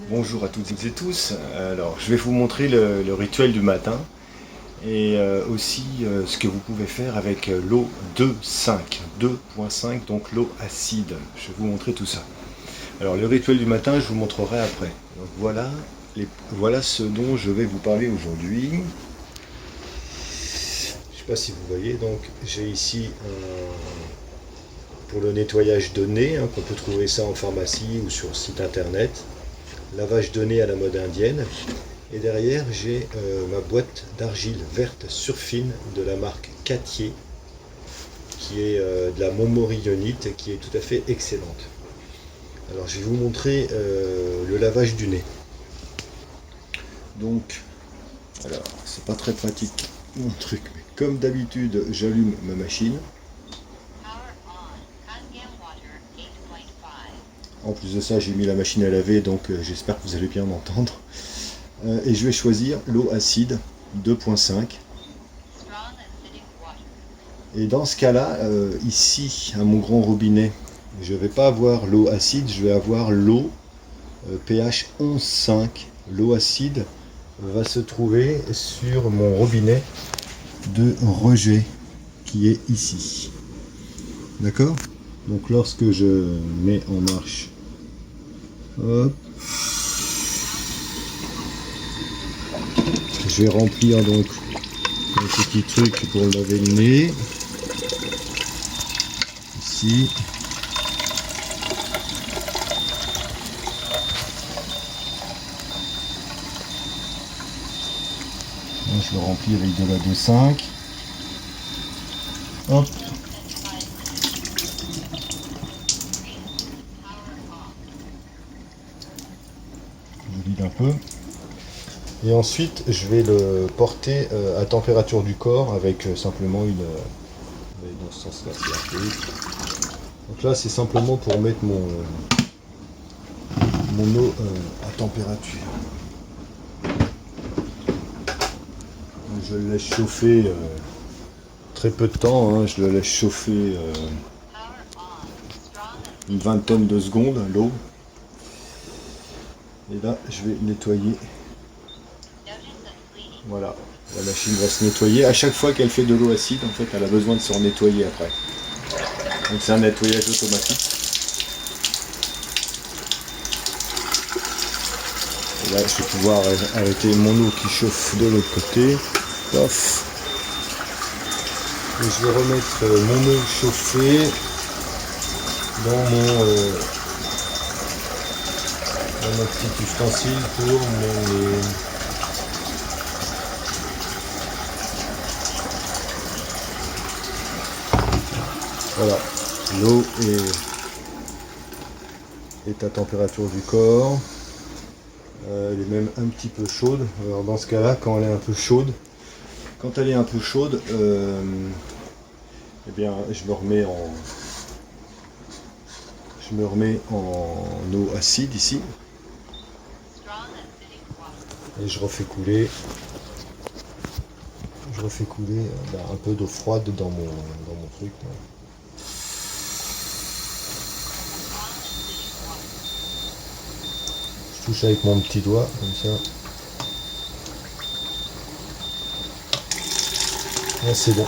Bonjour à toutes et tous. Alors, je vais vous montrer le rituel du matin et aussi ce que vous pouvez faire avec l'eau 2.5, donc l'eau acide. Je vais vous montrer tout ça. Alors, le rituel du matin, je vous montrerai après. Donc, voilà ce dont je vais vous parler aujourd'hui. Je ne sais pas si vous voyez, donc j'ai ici pour le nettoyage de nez, qu'on peut trouver ça en pharmacie ou sur site internet. Lavage de nez à la mode indienne. Et derrière, j'ai ma boîte d'argile verte surfine de la marque Cattier, qui est de la montmorillonite, qui est tout à fait excellente. Alors, je vais vous montrer le lavage du nez. Donc, alors, c'est pas très pratique mon truc, mais comme d'habitude, j'allume ma machine. En plus de ça, j'ai mis la machine à laver, donc j'espère que vous allez bien m'entendre. Et je vais choisir l'eau acide 2.5. Et dans ce cas-là, ici, à mon grand robinet, je ne vais pas avoir l'eau acide, je vais avoir l'eau pH 11.5. L'eau acide va se trouver sur mon robinet de rejet qui est ici. D'accord ? Donc lorsque je mets en marche, hop, je vais remplir donc un petit truc pour laver le nez. Ici. Je le remplis avec de la 2.5. Hop. Je vide un peu. Et ensuite, je vais le porter à température du corps avec simplement une... dans ce sens-là, c'est un peu. Donc là, c'est simplement pour mettre mon eau à température. Donc je le laisse chauffer très peu de temps, hein. Je le laisse chauffer une vingtaine de secondes, l'eau. Et là, je vais nettoyer. Voilà, la machine va se nettoyer. À chaque fois qu'elle fait de l'eau acide, en fait, elle a besoin de se nettoyer après. Donc c'est un nettoyage automatique. Et là, je vais pouvoir arrêter mon eau qui chauffe de l'autre côté. Pof. Et je vais remettre mon eau chauffée dans mon petit ustensile pour mon nez. Voilà, l'eau est à température du corps. Elle est même un petit peu chaude. Alors dans ce cas-là, quand elle est un peu chaude, eh bien, je me remets en eau acide ici. Et je refais couler un peu d'eau froide dans mon truc. Là. Je touche avec mon petit doigt, comme ça. Là, c'est bon.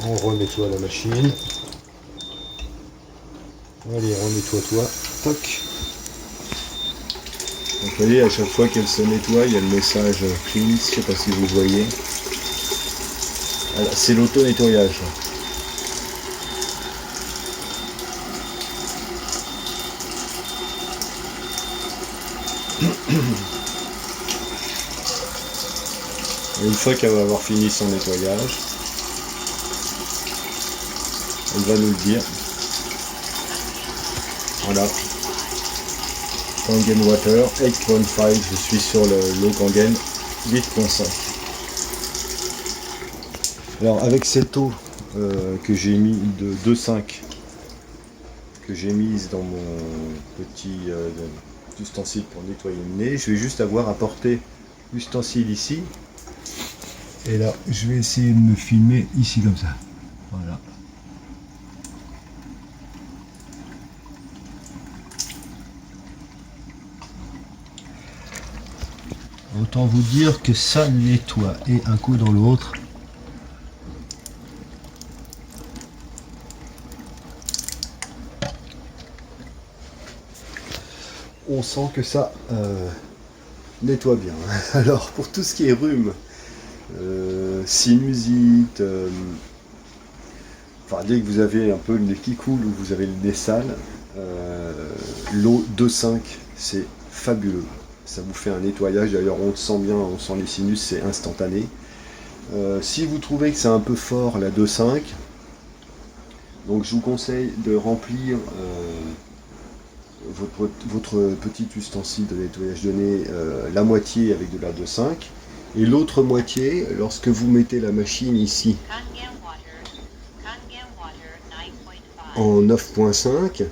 On renettoie la machine. Allez, renettoie-toi. Toc. Donc, vous voyez, à chaque fois qu'elle se nettoie, il y a le message clean. Je ne sais pas si vous voyez. Voilà, c'est l'auto-nettoyage. Et une fois qu'elle va avoir fini son nettoyage, elle va nous le dire. Voilà. Kangen Water 8.5, je suis sur l'eau Kangen 8.5. Alors avec cette eau que j'ai mis de 2.5, que j'ai mise dans mon petit ustensile pour nettoyer le nez, je vais juste avoir à porter l'ustensile ici. Et là, je vais essayer de me filmer ici comme ça. Voilà. Autant vous dire que ça nettoie. Et un coup dans l'autre. On sent que ça nettoie bien. Alors pour tout ce qui est rhume, sinusite, enfin dès que vous avez un peu le nez qui coule ou vous avez le nez sale, l'eau 2,5 c'est fabuleux. Ça vous fait un nettoyage, d'ailleurs on le sent bien, on sent les sinus, c'est instantané. Si vous trouvez que c'est un peu fort la 2,5, donc je vous conseille de remplir votre petit ustensile de nettoyage de nez, la moitié avec de la 2,5 et l'autre moitié lorsque vous mettez la machine ici en 9,5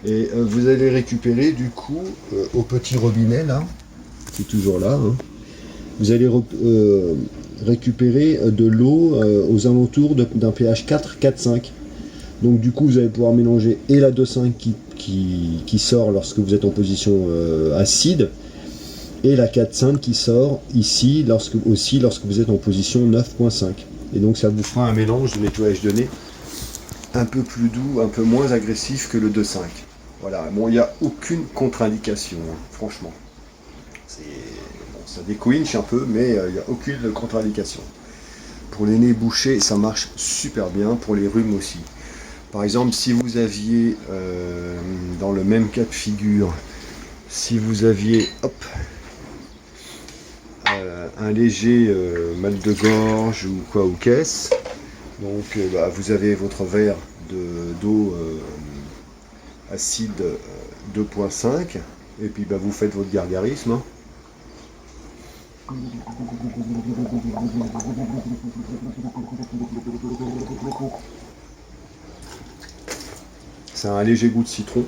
et vous allez récupérer du coup au petit robinet là, qui est toujours là, hein, vous allez récupérer de l'eau aux alentours d'un pH 4, 4,5. Donc du coup vous allez pouvoir mélanger et la 2,5 qui sort lorsque vous êtes en position acide et la 4,5 qui sort ici lorsque vous êtes en position 9,5. Et donc ça vous fera un mélange de nettoyage de nez un peu plus doux, un peu moins agressif que le 2,5. Voilà, bon il n'y a aucune contre-indication, hein, franchement. Bon, ça décoinche un peu, mais il n'y a aucune contre-indication. Pour les nez bouchés, ça marche super bien, pour les rhumes aussi. Par exemple, si vous aviez, dans le même cas de figure, si vous aviez un léger mal de gorge ou quoi, ou qu'est-ce, donc vous avez votre verre d'eau acide 2,5 et puis vous faites votre gargarisme. Hein. C'est un léger goût de citron.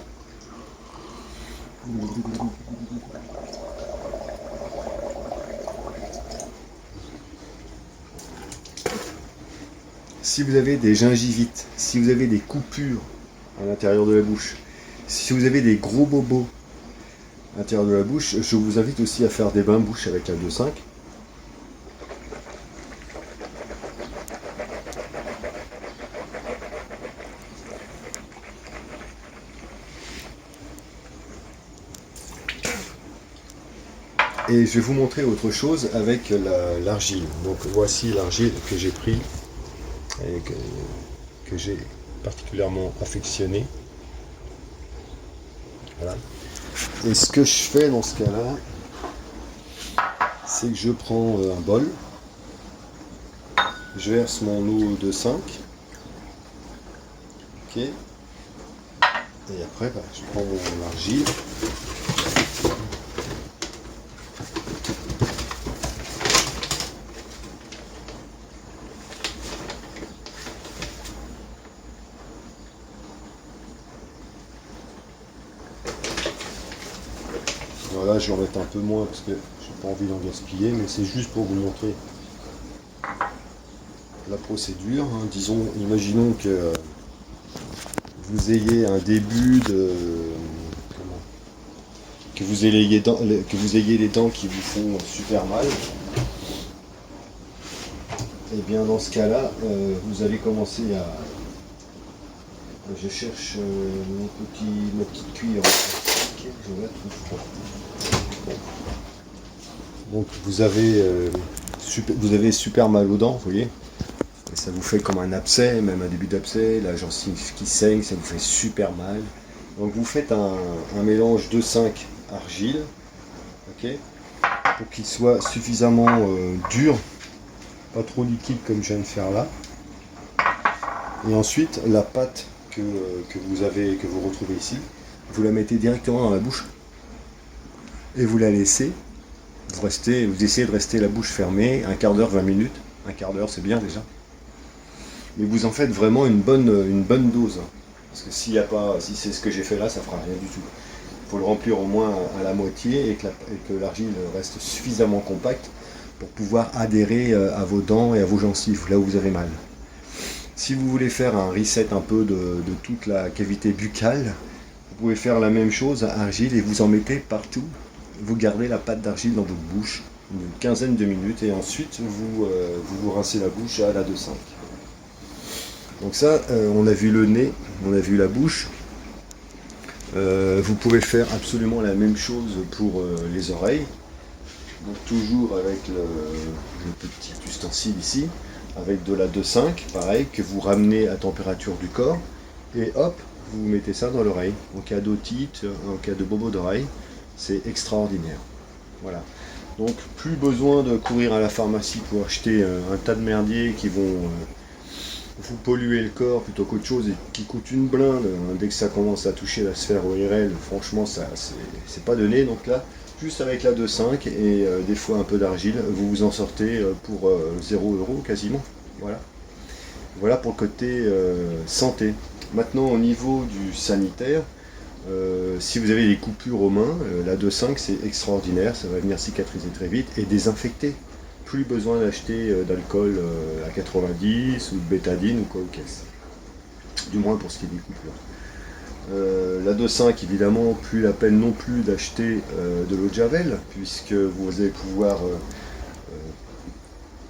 Si vous avez des gingivites, si vous avez des coupures à l'intérieur de la bouche, si vous avez des gros bobos à l'intérieur de la bouche, je vous invite aussi à faire des bains bouche avec la 2,5. Et je vais vous montrer autre chose avec l'argile. Donc voici l'argile que j'ai pris et que j'ai particulièrement affectionné. Voilà. Et ce que je fais dans ce cas-là, c'est que je prends un bol, je verse mon eau de 5, ok, et après je prends mon argile. Voilà, je vais en mettre un peu moins parce que j'ai pas envie d'en gaspiller, mais c'est juste pour vous montrer la procédure. Hein. Disons, imaginons que vous ayez un début de... que vous ayez les dents qui vous font super mal. Et bien dans ce cas-là, vous allez commencer à... Je cherche ma petite cuillère. Okay, je la trouve pas. Donc vous avez super mal aux dents, vous voyez. Et ça vous fait comme un abcès, même un début d'abcès, la gencive qui saigne, ça vous fait super mal. Donc vous faites un mélange de 5 argile, ok, pour qu'il soit suffisamment dur, pas trop liquide comme je viens de faire là. Et ensuite la pâte que vous retrouvez ici, vous la mettez directement dans la bouche et vous la laissez. Vous essayez de rester la bouche fermée, un quart d'heure, 20 minutes. Un quart d'heure, c'est bien déjà. Mais vous en faites vraiment une bonne dose. Parce que si c'est ce que j'ai fait là, ça fera rien du tout. Il faut le remplir au moins à la moitié et que l'argile reste suffisamment compacte pour pouvoir adhérer à vos dents et à vos gencives, là où vous avez mal. Si vous voulez faire un reset un peu de toute la cavité buccale, vous pouvez faire la même chose à argile et vous en mettez partout. Vous gardez la pâte d'argile dans votre bouche une quinzaine de minutes, et ensuite vous rincez la bouche à la 2,5. Donc ça, on a vu le nez, on a vu la bouche. Vous pouvez faire absolument la même chose pour les oreilles. Donc toujours avec le petit ustensile ici, avec de la 2,5, pareil, que vous ramenez à température du corps, et hop, vous mettez ça dans l'oreille. En cas d'otite, en cas de bobo d'oreille, c'est extraordinaire. Voilà. Donc plus besoin de courir à la pharmacie pour acheter un tas de merdiers qui vont vous polluer le corps plutôt qu'autre chose et qui coûte une blinde. Dès que ça commence à toucher la sphère ORL, franchement, ça c'est pas donné. Donc là, juste avec la 2,5 et des fois un peu d'argile, vous vous en sortez pour 0 € quasiment. Voilà. Voilà pour le côté santé. Maintenant, au niveau du sanitaire, si vous avez des coupures aux mains, la 2,5 c'est extraordinaire, ça va venir cicatriser très vite et désinfecter. Plus besoin d'acheter d'alcool à 90 ou de bétadine ou quoi au caisse. Du moins pour ce qui est des coupures. La 2,5 évidemment, plus la peine non plus d'acheter de l'eau de javel, puisque vous allez pouvoir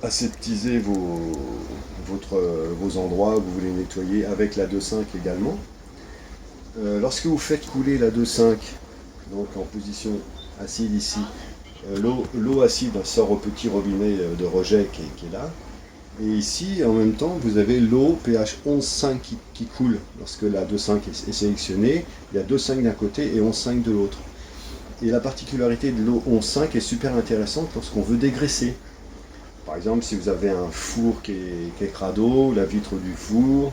aseptiser vos endroits que vous voulez nettoyer avec la 2,5 également. Lorsque vous faites couler la 2,5, donc en position acide ici, l'eau acide sort au petit robinet de rejet qui est là. Et ici, en même temps, vous avez l'eau pH 11,5 qui coule. Lorsque la 2,5 est sélectionnée, il y a 2,5 d'un côté et 11,5 de l'autre. Et la particularité de l'eau 11,5 est super intéressante lorsqu'on veut dégraisser. Par exemple, si vous avez un four qui est crado, la vitre du four,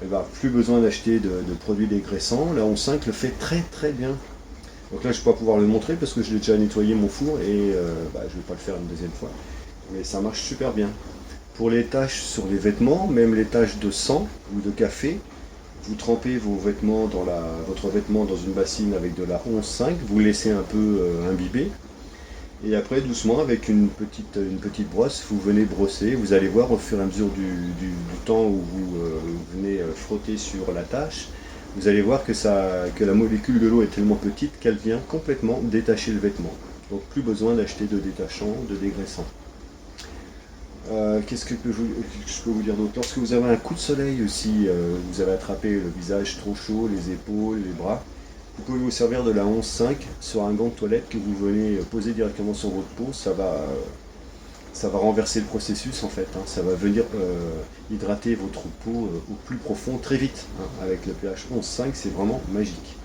il n'y a plus besoin d'acheter de produits dégraissants. La 11,5 le fait très très bien. Donc là, je ne vais pas pouvoir le montrer parce que je l'ai déjà nettoyé mon four et je ne vais pas le faire une deuxième fois. Mais ça marche super bien. Pour les taches sur les vêtements, même les taches de sang ou de café, vous trempez votre vêtement dans une bassine avec de la 11,5, vous laissez un peu imbiber. Et après, doucement, avec une petite brosse, vous venez brosser. Vous allez voir au fur et à mesure du temps où vous venez frotter sur la tache, vous allez voir que la molécule de l'eau est tellement petite qu'elle vient complètement détacher le vêtement. Donc plus besoin d'acheter de détachant, de dégraissant. Qu'est-ce que je peux vous dire d'autre? Lorsque vous avez un coup de soleil aussi, vous avez attrapé le visage trop chaud, les épaules, les bras, vous pouvez vous servir de la 11,5 sur un gant de toilette que vous venez poser directement sur votre peau. Ça va renverser le processus en fait. Ça va venir hydrater votre peau au plus profond très vite. Avec le pH 11,5, c'est vraiment magique.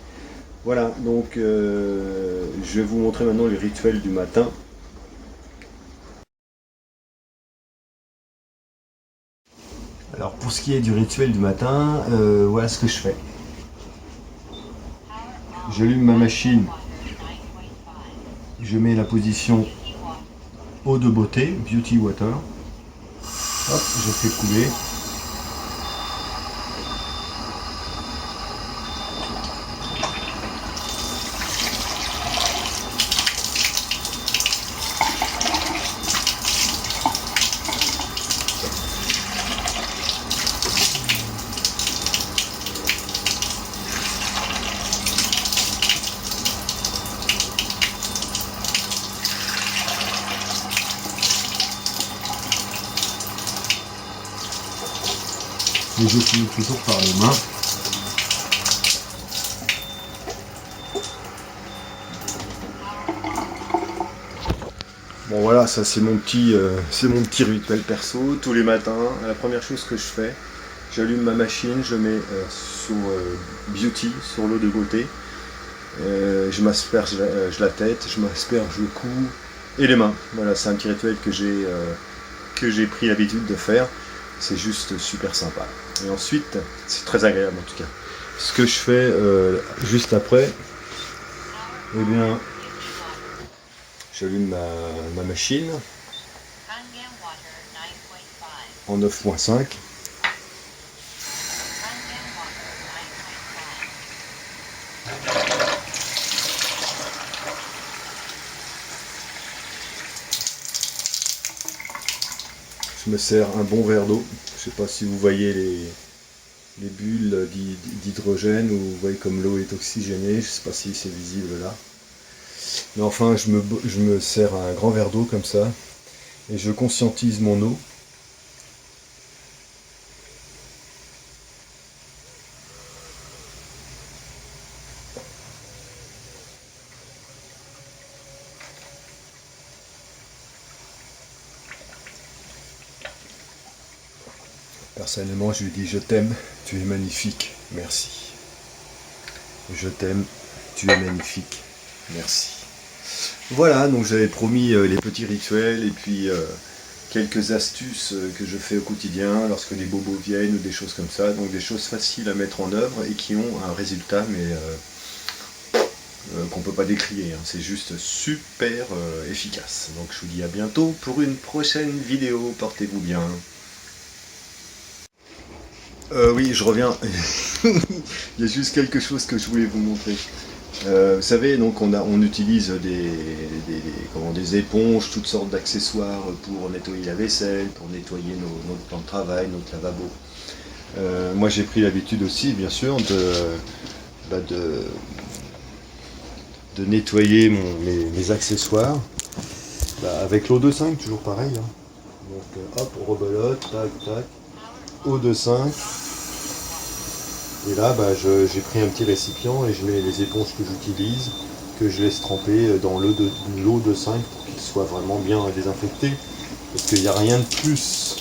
Voilà, donc je vais vous montrer maintenant le rituel du matin. Alors pour ce qui est du rituel du matin, voilà ce que je fais. J'allume ma machine, je mets la position eau de beauté, beauty water. Hop, je fais couler. Et je finis toujours par les mains. Bon voilà, ça c'est mon petit rituel perso. Tous les matins, la première chose que je fais, j'allume ma machine, je mets sur Beauty, sur l'eau de beauté. Je m'asperge la tête, je m'asperge le cou et les mains. Voilà, c'est un petit rituel que j'ai pris l'habitude de faire. C'est juste super sympa. Et ensuite, c'est très agréable en tout cas. Ce que je fais juste après, eh bien, j'allume ma machine en 9.5. Je me sers un bon verre d'eau. Je sais pas si vous voyez les bulles d'hydrogène ou vous voyez comme l'eau est oxygénée. Je sais pas si c'est visible là. Mais enfin, je me sers un grand verre d'eau comme ça, et je conscientise mon eau. Personnellement, je lui dis je t'aime, tu es magnifique, merci. Je t'aime, tu es magnifique, merci. Voilà, donc j'avais promis les petits rituels et puis quelques astuces que je fais au quotidien lorsque les bobos viennent ou des choses comme ça. Donc des choses faciles à mettre en œuvre et qui ont un résultat mais qu'on peut pas décrier. Hein. C'est juste super efficace. Donc je vous dis à bientôt pour une prochaine vidéo. Portez-vous bien. Oui, je reviens. Il y a juste quelque chose que je voulais vous montrer. Vous savez, donc on utilise des éponges, toutes sortes d'accessoires pour nettoyer la vaisselle, pour nettoyer notre plan de travail, notre lavabo. Moi j'ai pris l'habitude aussi, bien sûr, bah, de nettoyer mes accessoires avec l'eau de 5, toujours pareil. Hein. Donc hop, rebelote, tac, tac, eau de 5. Et là, j'ai pris un petit récipient et je mets les éponges que j'utilise, que je laisse tremper dans l'eau de 5 pour qu'il soit vraiment bien désinfecté. Parce qu'il n'y a rien de plus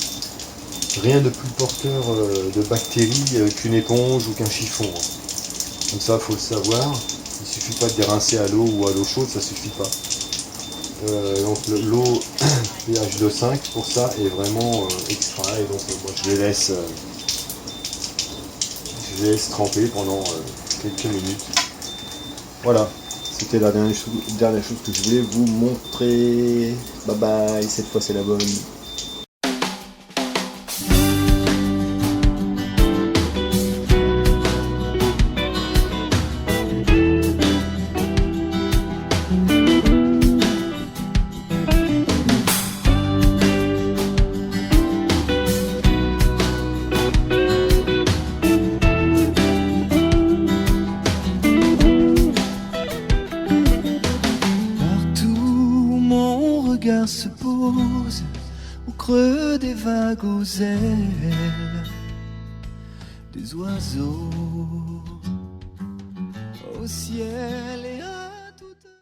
porteur de bactéries qu'une éponge ou qu'un chiffon. Comme ça, il faut le savoir. Il ne suffit pas de les rincer à l'eau ou à l'eau chaude, ça ne suffit pas. Donc l'eau pH de 5 pour ça est vraiment extra. Et donc moi je les laisse tremper pendant quelques minutes. Voilà, c'était la dernière chose que je voulais vous montrer. Bye bye, cette fois c'est la bonne. Se pose au creux des vagues aux ailes des oiseaux au ciel.